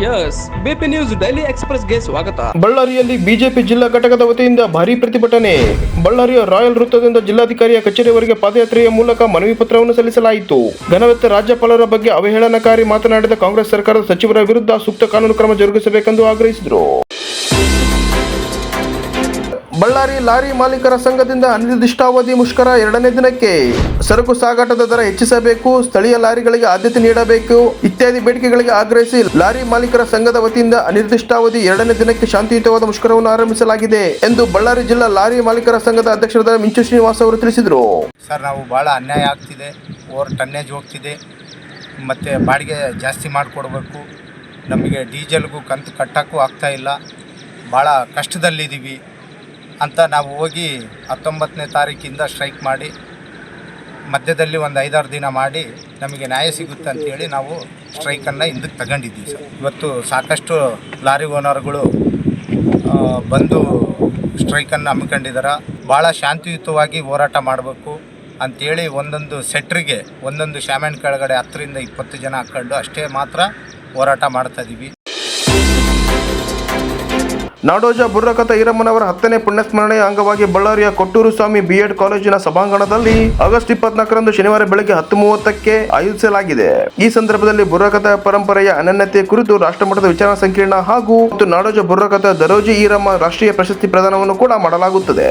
Yes BP news daily ಎಕ್ಸ್‌ಪ್ರೆಸ್‌ಗೆ ಸ್ವಾಗತ. ಬಳ್ಳಾರಿಯಲ್ಲಿ BJP ಜಿಲ್ಲಾ ಘಟಕದ ವತಿಯಿಂದ ಭಾರೀ ಪ್ರತಿಭಟನೆ. ಬಳ್ಳಾರಿಯ ರಾಯಲ್ ವೃತ್ತದಿಂದ ಜಿಲ್ಲಾಧಿಕಾರಿಯ ಕಚೇರಿವರೆಗೆ ಪಾದಯಾತ್ರೆಯ ಮೂಲಕ ಮನವಿ ಪತ್ರವನ್ನು ಸಲ್ಲಿಸಲಾಯಿತು. ಘನವೆತ್ತ ರಾಜ್ಯಪಾಲರ ಬಗ್ಗೆ ಅವಹೇಳನಕಾರಿ ಮಾತನಾಡಿದ ಕಾಂಗ್ರೆಸ್ ಸರ್ಕಾರದ ಸಚಿವರ ವಿರುದ್ಧ ಸೂಕ್ತ ಕಾನೂನು ಕ್ರಮ ಜರುಗಿಸಬೇಕೆಂದು ಆಗ್ರಹಿಸಿದರು. ಬಳ್ಳಾರಿ ಲಾರಿ ಮಾಲೀಕರ ಸಂಘದಿಂದ ಅನಿರ್ದಿಷ್ಟಾವಧಿ ಮುಷ್ಕರ 2ನೇ ದಿನಕ್ಕೆ. ಸರಕು ಸಾಗಾಟದ ದರ ಹೆಚ್ಚಿಸಬೇಕು, ಸ್ಥಳೀಯ ಲಾರಿಗಳಿಗೆ ಆದ್ಯತೆ ನೀಡಬೇಕು ಇತ್ಯಾದಿ ಬೇಡಿಕೆಗಳಿಗೆ ಆಗ್ರಹಿಸಿ ಲಾರಿ ಮಾಲೀಕರ ಸಂಘದ ವತಿಯಿಂದ ಅನಿರ್ದಿಷ್ಟಾವಧಿ 2ನೇ ದಿನಕ್ಕೆ ಶಾಂತಿಯುತವಾದ ಮುಷ್ಕರವನ್ನು ಆರಂಭಿಸಲಾಗಿದೆ ಎಂದು ಬಳ್ಳಾರಿ ಜಿಲ್ಲಾ ಲಾರಿ ಮಾಲೀಕರ ಸಂಘದ ಅಧ್ಯಕ್ಷರಾದ ಮಿಂಚು ಶ್ರೀನಿವಾಸ್ ಅವರು ತಿಳಿಸಿದರು. ಸರ್, ನಾವು ಭಾಳ ಅನ್ಯಾಯ ಆಗ್ತಿದೆ, ಓವರ್ ಟನ್ನೇಜ್ ಹೋಗ್ತಿದೆ, ಮತ್ತು ಬಾಡಿಗೆ ಜಾಸ್ತಿ ಮಾಡಿಕೊಡ್ಬೇಕು, ನಮಗೆ ಡೀಸೆಲ್ಗೂ ಕಂತು ಕಟ್ಟೋಕ್ಕೂ ಆಗ್ತಾಯಿಲ್ಲ, ಭಾಳ ಕಷ್ಟದಲ್ಲಿದ್ದೀವಿ ಅಂತ ನಾವು ಹೋಗಿ 19ನೇ ತಾರೀಕಿಂದ ಸ್ಟ್ರೈಕ್ ಮಾಡಿ ಮಧ್ಯದಲ್ಲಿ ಒಂದು 5-6 ದಿನ ಮಾಡಿ ನಮಗೆ ನ್ಯಾಯ ಸಿಗುತ್ತೆ ಅಂತೇಳಿ ನಾವು ಸ್ಟ್ರೈಕನ್ನು ಹಿಂದಕ್ಕೆ ತಗೊಂಡಿದ್ದೀವಿ ಸರ್. ಇವತ್ತು ಸಾಕಷ್ಟು ಲಾರಿ ಓನರ್ಗಳು ಬಂದು ಸ್ಟ್ರೈಕನ್ನು ಹಮ್ಮಿಕೊಂಡಿದ್ದಾರೆ. ಭಾಳ ಶಾಂತಿಯುತವಾಗಿ ಹೋರಾಟ ಮಾಡಬೇಕು ಅಂಥೇಳಿ ಒಂದೊಂದು ಸೆಟ್ರಿಗೆ ಒಂದೊಂದು ಶಾಮ್ಯಾನ್ ಕೆಳಗಡೆ 10ರಿಂದ 20 ಜನ ಹಾಕ್ಕೊಂಡು ಅಷ್ಟೇ ಮಾತ್ರ ಹೋರಾಟ ಮಾಡ್ತಾಯಿದ್ದೀವಿ. ನಾಡೋಜ ಬುರ್ರಕಥ ಈರಮ್ಮನವರ 10ನೇ ಪುಣ್ಯಸ್ಮರಣೆಯ ಅಂಗವಾಗಿ ಬಳ್ಳಾರಿಯ ಕೊಟ್ಟೂರು ಸ್ವಾಮಿ B.Ed ಕಾಲೇಜಿನ ಸಭಾಂಗಣದಲ್ಲಿ ಆಗಸ್ಟ್ 24ರಂದು ಶನಿವಾರ ಬೆಳಗ್ಗೆ 10:30ಕ್ಕೆ ಆಯೋಜಿಸಲಾಗಿದೆ. ಈ ಸಂದರ್ಭದಲ್ಲಿ ಬುರ್ರಕಥ ಪರಂಪರೆಯ ಅನನ್ಯತೆ ಕುರಿತು ರಾಷ್ಟ್ರಮಟ್ಟದ ವಿಚಾರ ಸಂಕಿರಣ ಹಾಗೂ ನಾಡೋಜ ಬುರ್ರಕಥ ದರೋಜಿ ಈರಮ್ಮ ರಾಷ್ಟ್ರೀಯ ಪ್ರಶಸ್ತಿ ಪ್ರದಾನವನ್ನು ಕೂಡ ಮಾಡಲಾಗುತ್ತದೆ.